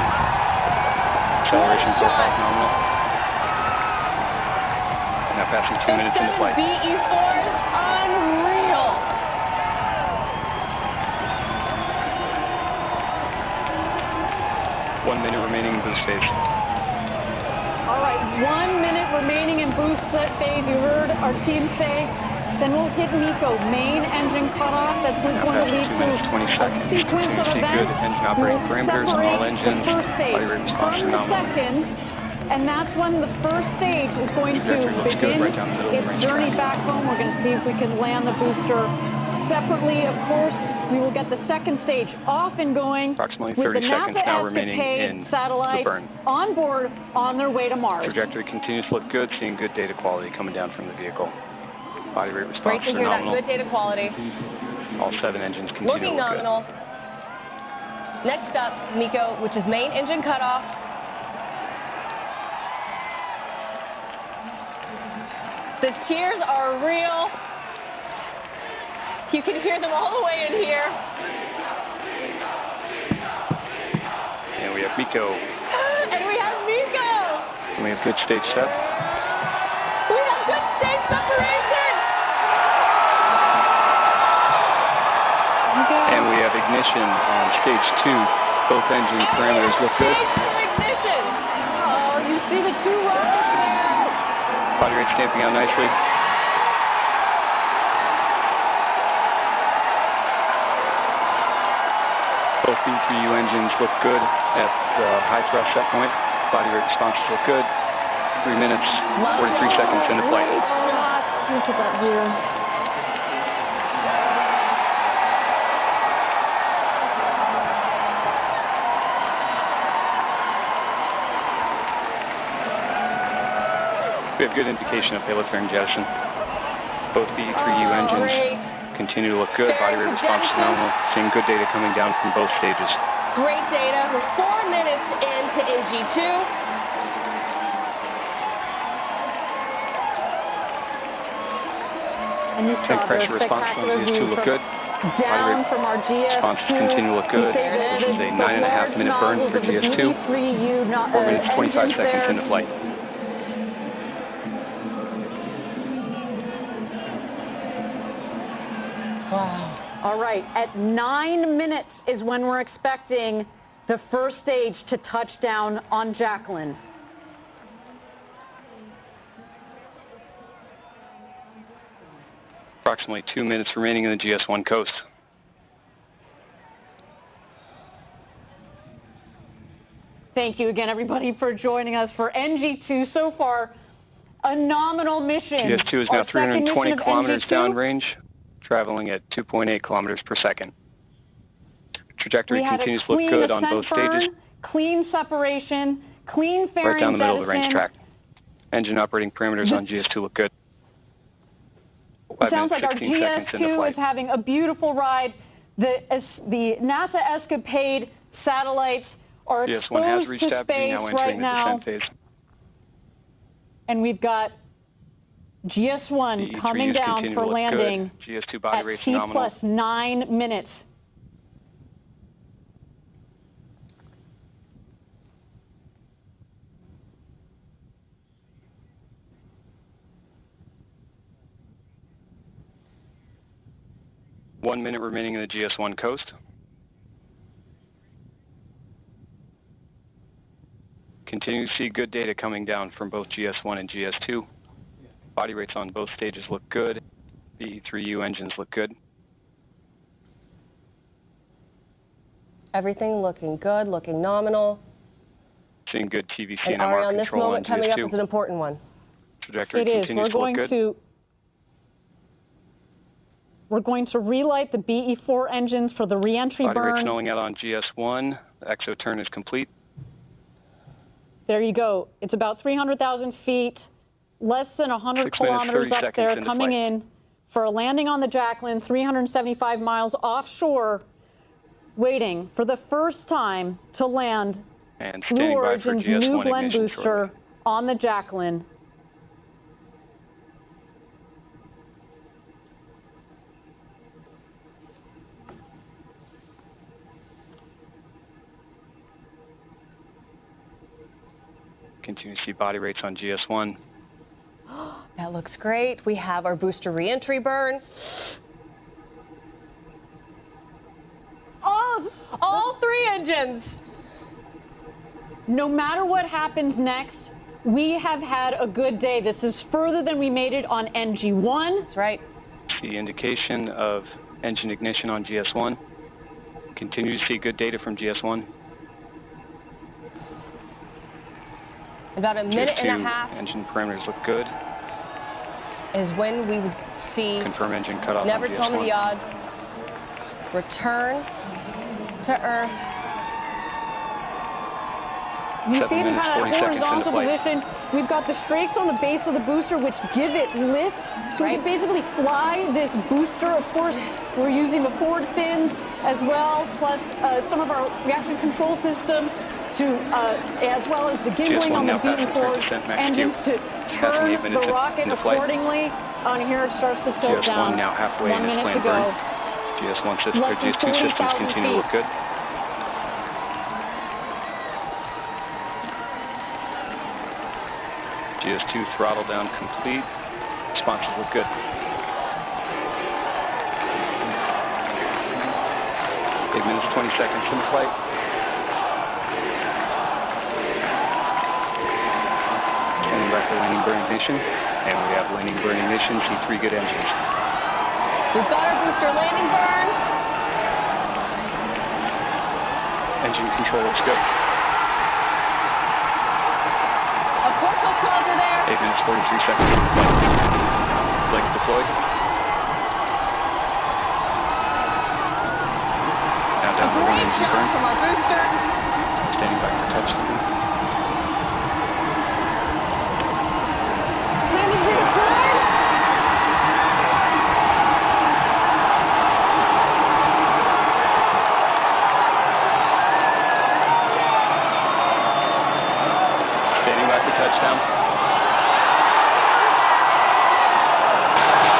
Acceleration Good shot. profile nominal. Now passing 2 The minutes into 7 flight. BE4s, unreal. One minute remaining in boost phase. All right, 1 minute remaining in boost phase. You heard our team say. Then we'll hit MECO, main engine cutoff. That's going to lead to a sequence of events. We will separate the first stage from the second, and that's when the first stage is going to begin its journey back home. We're going to see if we can land the booster separately. Of course, we will get the second stage off and going with the NASA ESCAPADE satellites on board on their way to Mars. Trajectory continues to look good, seeing good data quality coming down from the vehicle. Body rate response Great to hear that. Good data quality. All 7 engines continue Looking to look nominal. Next up, MECO, which is main engine cutoff. The cheers are real. You can hear them all the way in here. And we have MECO. And we have MECO. And we have good stage set. We have good stage separation. And we have ignition on stage 2. Both engine parameters look good. Stage 2 ignition. Oh, you see the 2 rockets there. Body rate stamping out nicely. Both B3U engines look good at the high thrust set point. Body rate responses look good. 3 minutes, 43 seconds into flight. Great shot. Look at that view. We have good indication of payload fairing jettison. Both B3U engines continue to look good. Body rate response is nominal. Seeing good data coming down from both stages. Great data. We're 4 minutes into NG-2. And you saw their spectacular view from down from our GS2. Continue to look good. This is a 9.5 minute burn for GS2. 4 minutes, 25 seconds into flight. Wow. All right, at 9 minutes is when we're expecting the first stage to touch down on Jacklyn. Approximately 2 minutes remaining in the GS1 coast. Thank you again, everybody, for joining us for NG-2. So far, a nominal mission. GS2 is now 320 kilometers downrange, traveling at 2.8 kilometers per second. Trajectory continues to look good on both stages. Clean separation, clean fairing right down the middle of the range jettison. track. Engine operating parameters on GS2 look good. Sounds like our GS2 is having a beautiful ride. The NASA ESCAPADE satellites are exposed to space right now. And we've got GS1 coming down for landing GS2 body at rate's T nominal. plus 9 minutes. One minute remaining in the GS1 coast. Continue to see good data coming down from both GS1 and GS2. Body rates on both stages look good. The E3U engines look good. Everything looking good, looking nominal. Seeing good TVC And and Ari, MR on this control moment on coming up GS2. is an important one. Trajectory It is. continues to look good. We're going to relight the BE4 engines for the reentry Body rates burn. snowing out on GS1. The exo turn is complete. There you go. It's about 300,000 feet, less than 100 6 minutes, kilometers 30 up there, seconds into coming flight. in for a landing on the Jacklyn, 375 miles offshore, waiting for the first time to land And Blue standing by for Origin's GS1 New Glenn ignition booster shortly. on the Jacklyn. Continue to see body rates on GS1. That looks great. We have our booster reentry burn. All 3 engines. No matter what happens next, we have had a good day. This is further than we made it on NG-1. That's right. See indication of engine ignition on GS1. Continue to see good data from GS1. About a minute and a GS2 half engine parameters look good. is when we would see. Confirm engine cutoff. Never on tell me GS1. the odds. Return to Earth. You 7 see it in minutes, kind 40 of seconds into horizontal flight. position. We've got the strakes on the base of the booster, which give it lift. So we Right. can basically fly this booster. Of course, we're using the forward fins as well, plus some of our reaction control system to, as well as the gimbling GS1 on the now beaten passing forward 30% max engines Q. to Passing turn 8 minutes the rocket into flight. accordingly. On here, it starts to tilt GS1 down. now halfway 1 in its minute to planned go. burn. GS1 system, Less than GS2 systems 40,000 continue to look feet. good. GS2 throttle down complete. Responses look good. 8 minutes, 20 seconds in flight. Standing by for landing burn ignition. And we have landing burn ignition, see 3 good engines. We've got our booster landing burn. Engine control looks good. Of course those clouds are there. 8 minutes, 43 seconds in flight. Legs deployed. Now A down to 1 great engine shot burn. from our booster. Standing by for touchdown. Landing gear deployed. Standing by for touchdown.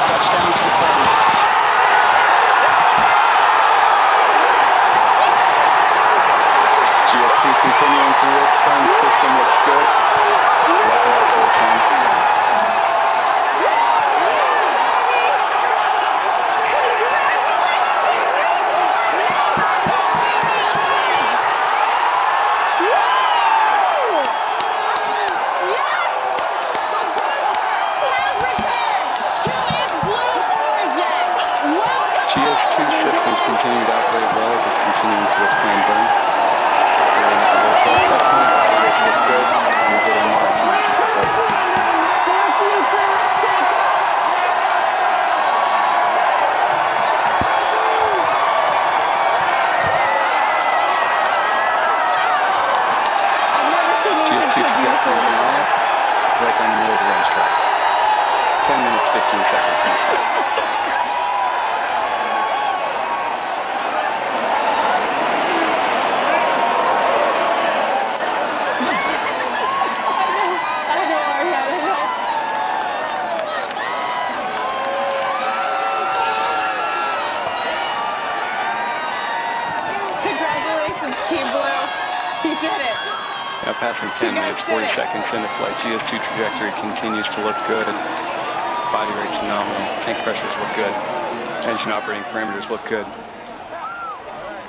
Touchdown confirmed. GS2 continuing to work. Burn system looks good. Weapon operations. Has returned to its blue origin. Welcome. GS2 systems continue to operate well as it's continuing to its planned burn. Operating at the low thrust assessment. Operation looks good. And good on mark. For future takeoff. I've never seen anything GS2 so beautiful in my life. right down the middle of the racetrack. 10 minutes, 15 seconds. I know, Ariana, I know. Congratulations, Team Blue. You did it. Now passing 10 You guys minutes, did 40 it. seconds into flight. GS2 trajectory continues to look good and body rate's phenomenal. Tank pressures look good. Engine operating parameters look good.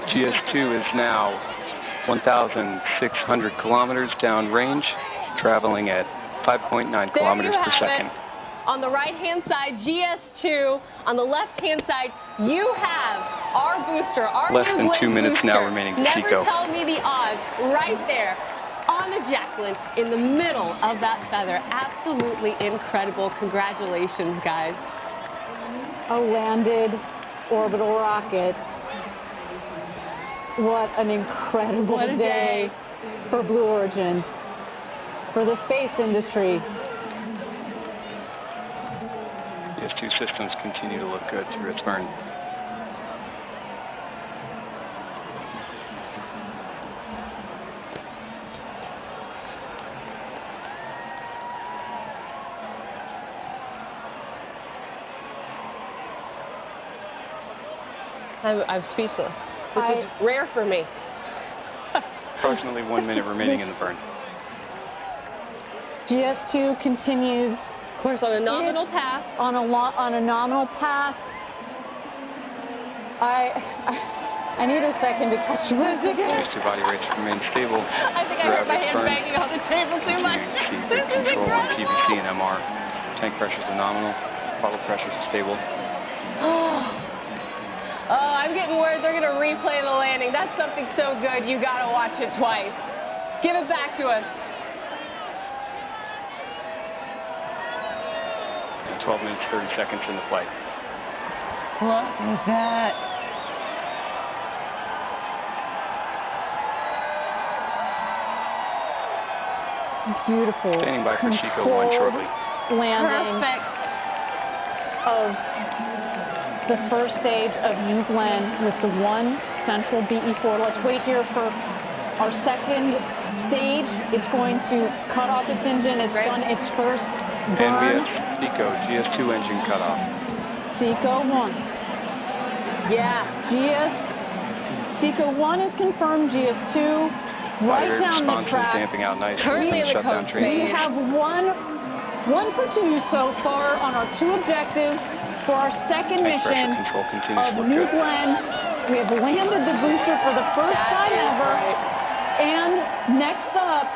GS2 is now 1,600 kilometers downrange, traveling at 5.9 There kilometers you per have second. it. On the right-hand side, GS2. On the left-hand side, you have our booster, our Less new than Glenn 2 minutes now booster. remaining to Never Chico. tell me the odds. Right there on the Jacklyn, in the middle of that feather. Absolutely incredible. Congratulations, guys. A landed orbital rocket. What an incredible What a day. for Blue Origin, for the space industry. GS2 systems continue to look good through its burn. I'm speechless, which is rare for me. Approximately 1 minute remaining in the burn. GS2 continues Of course, on a nominal It's path. on a nominal path. I need a second to catch my GS2 body rates remain stable. I think I heard my hand banging on the table too much. This is Control on incredible. PVC and MR. Tank pressures are nominal. Bottle pressures are stable. Oh, I'm getting word they're going to replay the landing. That's something so good, you got to watch it twice. Give it back to us. 12 minutes, 30 seconds in the flight. Look at that. beautiful Standing by for Chico 1 shortly. landing Perfect. of the first stage of New Glenn with the one central BE4. Let's wait here for our second stage. It's going to cut off its engine. It's done its first burn. And we have Chico, GS2 engine cutoff. Seco 1. Yeah. Seco 1 is confirmed. GS2 right down the track. Damping out nice. Currently in the Shutdown coast training. We have one for two so far on our two objectives for our second Tank pressure mission control continues of to look New good. Glenn. We have landed the booster for the first time ever. And next up,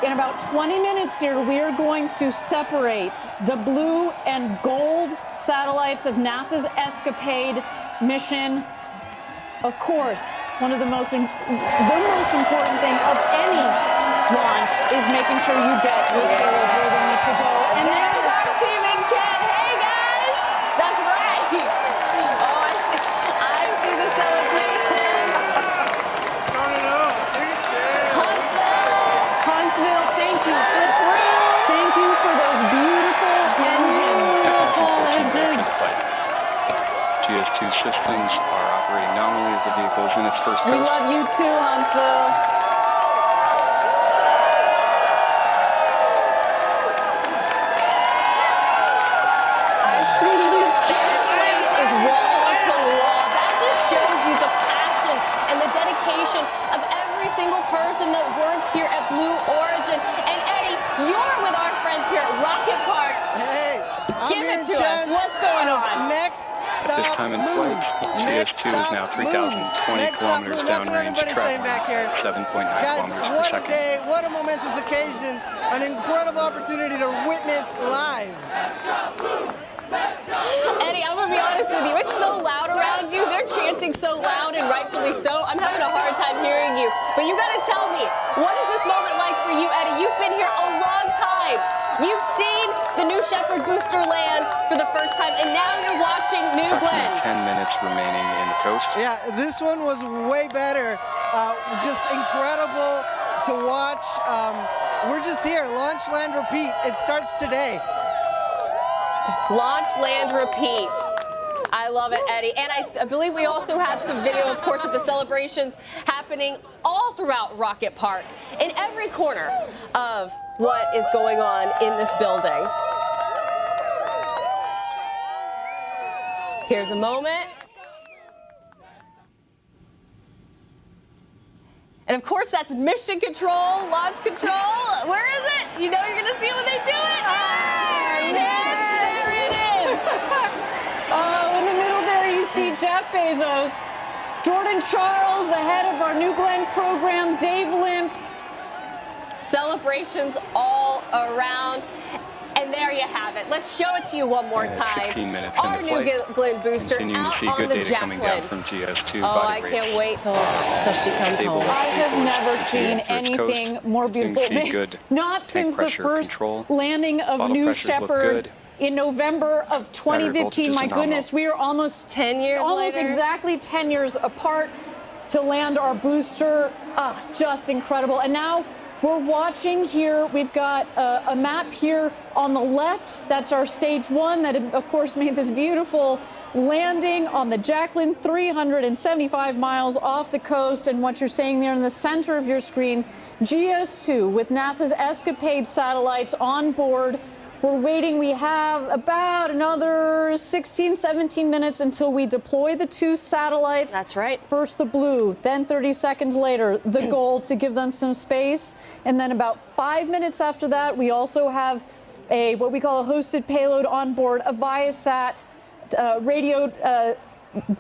in about 20 minutes here, we are going to separate the blue and gold satellites of NASA's ESCAPADE mission. Of course, the most important thing of any launch is making sure you get your payloads where they need to go. And there's our team in Ken. Hey guys, that's right. Oh, I see the celebration. Huntsville, thank you. Thank you for those beautiful engines. GS2 systems are operating nominally as the vehicle is in its first We coast. love you too, Huntsville. I see you. That place is wall to wall. That just shows you the passion and the dedication of every single person that works here at Blue Origin. And Eddie, you're with our friends here at Rocket Park. Hey, I'm Give here it to us. What's going on? Next At this stop time in move. flight, Next GS2 is stop now move. 3,020 Next stop kilometers move. That's what downrange, everybody's saying back here. 7.9 Guys, kilometers per what a second. day, what a momentous occasion, an incredible opportunity to witness live. Eddie, I'm gonna be honest with you. It's so loud around you. They're chanting so loud, and rightfully so. I'm having a hard time hearing you. But you gotta tell me, what is this moment like for you, Eddie? You've been here a long time. You've seen the New Shepard booster land for the first time, and now you're watching New Glenn. 10 minutes remaining in the coast. Yeah, this one was way better. Just incredible to watch. We're just here, launch, land, repeat. It starts today. Launch, land, repeat. I love it, Eddie. And I believe we also have some video, of course, of the celebrations happening all throughout Rocket Park, in every corner of what is going on in this building. Here's a moment. And of course, that's mission control, launch control. Where is it? You know you're gonna see it when they do it. There it is. In the middle there, you see Jeff Bezos, Jordan Charles, the head of our New Glenn program, Dave Limp. Celebrations all around. And there you have it. Let's show it to you one more time. 15 minutes Our into New flight. Glenn booster Continuing out to see on good the data coming down Jacklyn. from GS2 Oh, body I rates. can't wait till she comes Stable. home. I have never Stable. seen First anything coast. more beautiful. Continuing to see good Not tank since the pressure first control. landing of Bottle New pressures look Shepard good. in November of 2015. voltages My are nominal. goodness, we are almost 10 years almost later. exactly 10 years apart to land our booster. Just incredible. And now we're watching here. We've got a map here on the left. That's our stage one that, of course, made this beautiful landing on the Jacklyn, 375 miles off the coast. And what you're seeing there in the center of your screen, GS2 with NASA's ESCAPADE satellites on board. We're waiting. We have about another 16, 17 minutes until we deploy the two satellites. That's right. First the blue, then 30 seconds later, the gold to give them some space. And then about 5 minutes after that, we also have what we call a hosted payload on board, a Viasat radio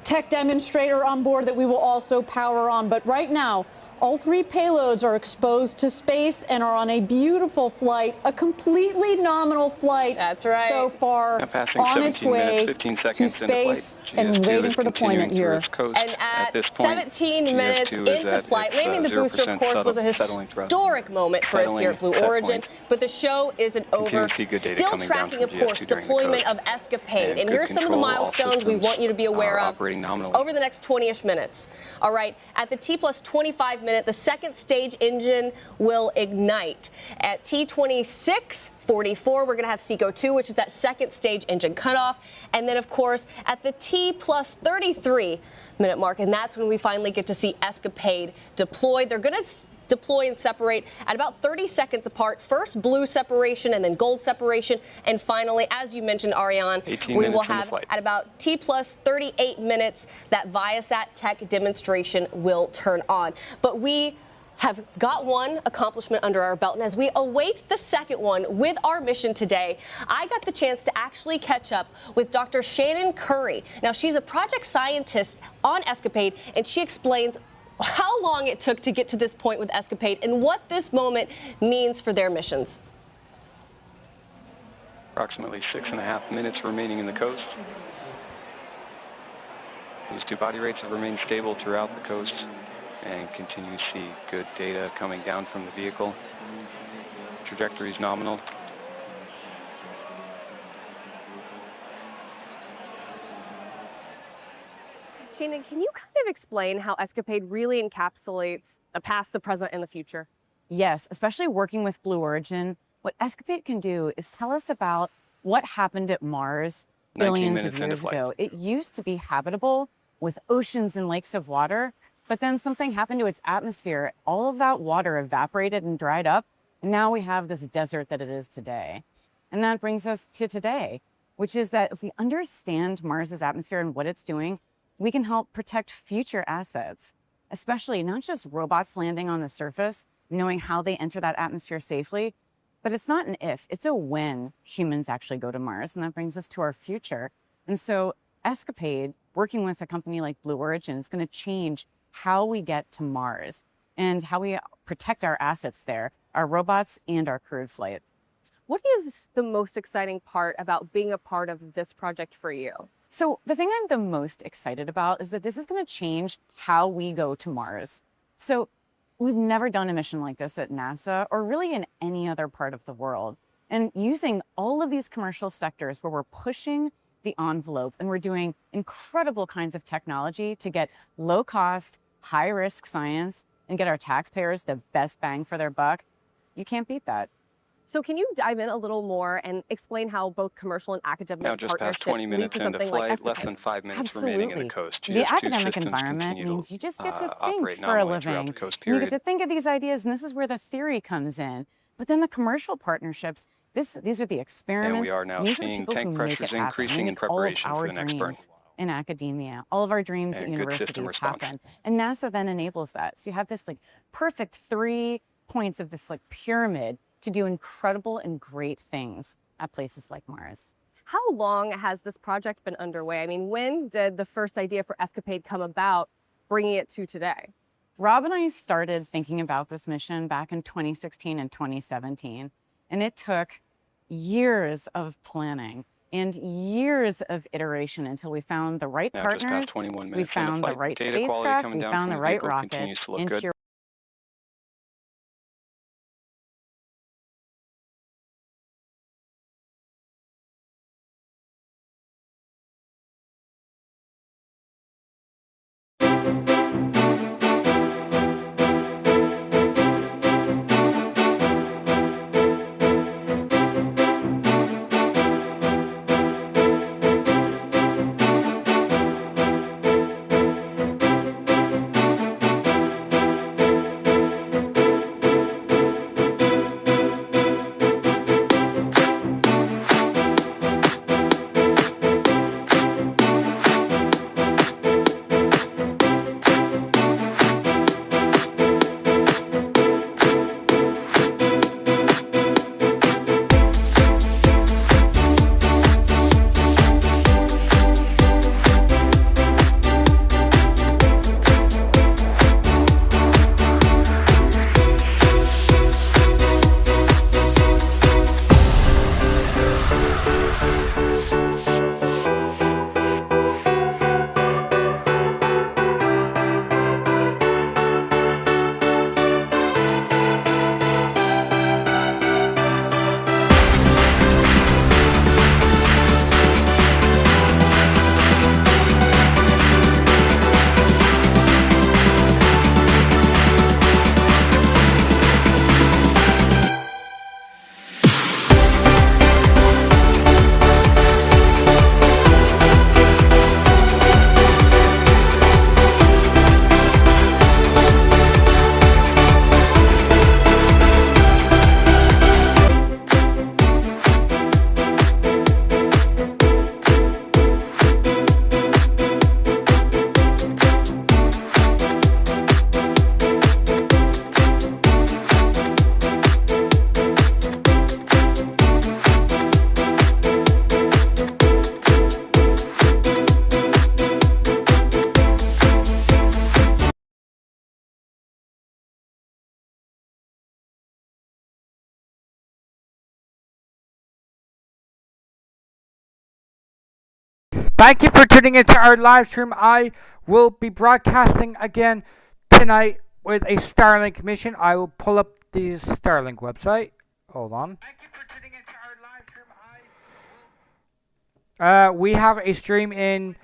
tech demonstrator on board that we will also power on. But right now, all 3 payloads are exposed to space and are on a beautiful flight, a completely nominal flight. That's right. So far on its way to space and waiting for deployment here. And at 17 minutes into flight, landing the booster, of course, was a historic moment for us here at Blue Origin. But the show isn't over. Still tracking, of course, deployment of ESCAPADE. And here's some of the milestones we want you to be aware of over the next 20-ish minutes. All right, at the T+25 minute, the second stage engine will ignite. At T26:44, we're going to have SECO-2, which is that second stage engine cutoff. And then, of course, at the T+33 minute mark, and that's when we finally get to see ESCAPADE deployed. They're going to deploy and separate at about 30 seconds apart. First blue separation and then gold separation. And finally, as you mentioned, Ariane, we will have at about T+38 minutes that Viasat tech demonstration will turn on. But we have got one accomplishment under our belt, and as we await the second one with our mission today, I got the chance to actually catch up with Dr. Shannon Curry. Now, she's a project scientist on ESCAPADE, and she explains how long it took to get to this point with ESCAPADE and what this moment means for their missions. Approximately 6.5 minutes remaining in the coast. These 2 body rates have remained stable throughout the coast and continue to see good data coming down from the vehicle. Trajectory is nominal. Shannon, can you kind of explain how ESCAPADE really encapsulates the past, the present, and the future? Yes, especially working with Blue Origin, what ESCAPADE can do is tell us about what happened at Mars billions of years ago. It used to be habitable with oceans and lakes of water, but then something happened to its atmosphere. All of that water evaporated and dried up, and now we have this desert that it is today. And that brings us to today, which is that if we understand Mars's atmosphere and what it's doing, we can help protect future assets, especially not just robots landing on the surface, knowing how they enter that atmosphere safely, but it's not an if, it's a when humans actually go to Mars, and that brings us to our future. And so ESCAPADE, working with a company like Blue Origin, is going to change how we get to Mars and how we protect our assets there, our robots and our crewed flight. What is the most exciting part about being a part of this project for you? So the thing I'm the most excited about is that this is going to change how we go to Mars. So we've never done a mission like this at NASA or really in any other part of the world. And using all of these commercial sectors where we're pushing the envelope and we're doing incredible kinds of technology to get low cost, high risk science and get our taxpayers the best bang for their buck, you can't beat that. So can you dive in a little more and explain how both commercial and academic now just partnerships past 20 minutes lead to something into flight, like ESCAPADE? less than 5 minutes Absolutely. remaining in the coast. The academic environment means you just get to think for a living. You get to think of these ideas, and this is where the theory comes in. But then the commercial partnerships, these are the experiments. And we are now these are the seeing people tank who make pressures it happen. increasing They in make all of preparation our for the next burn. dreams in academia, all of our dreams at universities happen. And NASA then enables that. So you have this like perfect 3 points of this like pyramid to do incredible and great things at places like Mars. How long has this project been underway? I mean, when did the first idea for ESCAPADE come about, bringing it to today? Rob and I started thinking about this mission back in 2016 and 2017, and it took years of planning and years of iteration until we found the right partners, we found the right spacecraft, we found the right rocket into your Thank you for tuning into our live stream. I will be broadcasting again tonight with a Starlink mission. I will pull up the Starlink website. Hold on. Thank you for tuning into our live stream. We have a stream in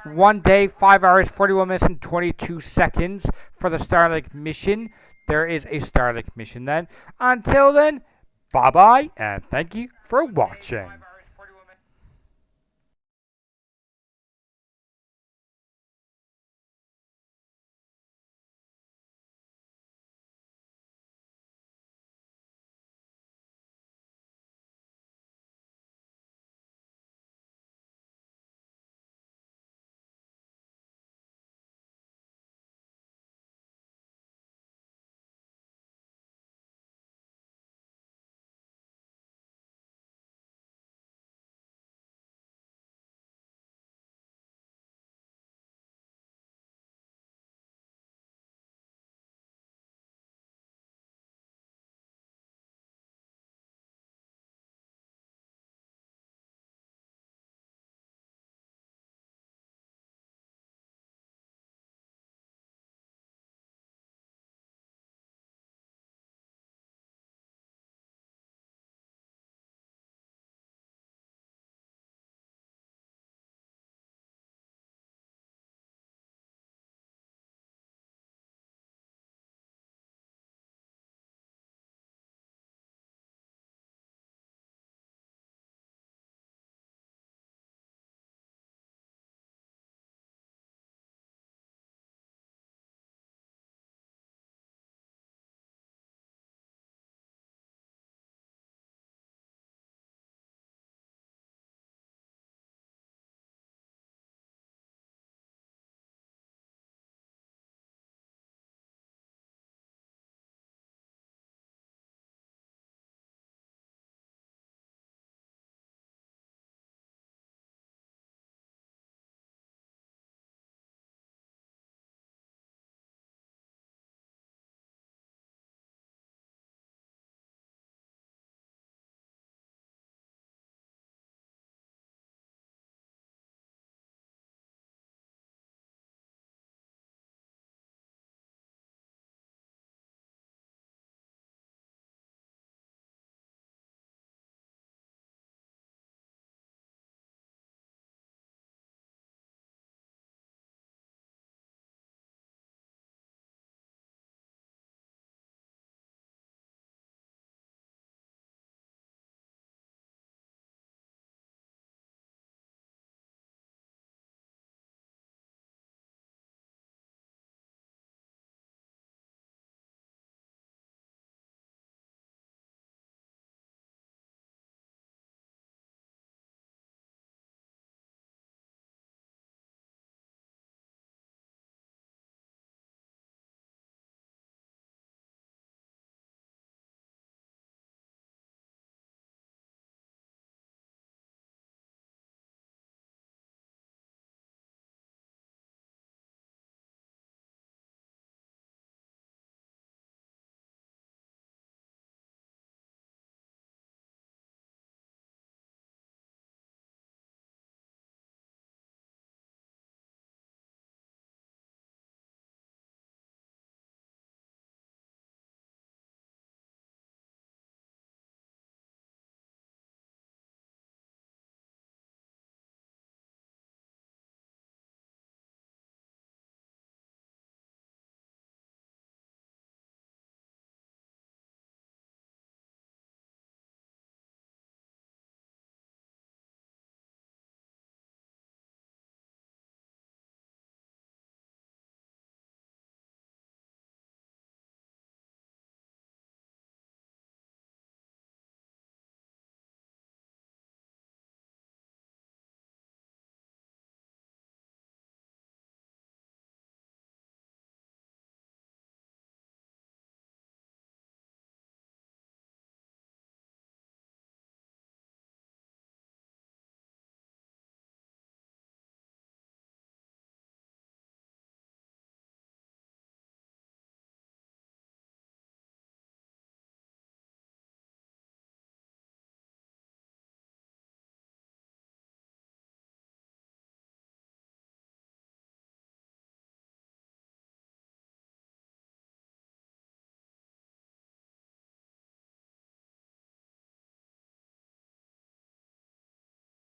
1 day, 5 hours, 41 minutes, and 22 seconds for the Starlink mission. There is a Starlink mission then. Until then, bye-bye, and thank you for watching.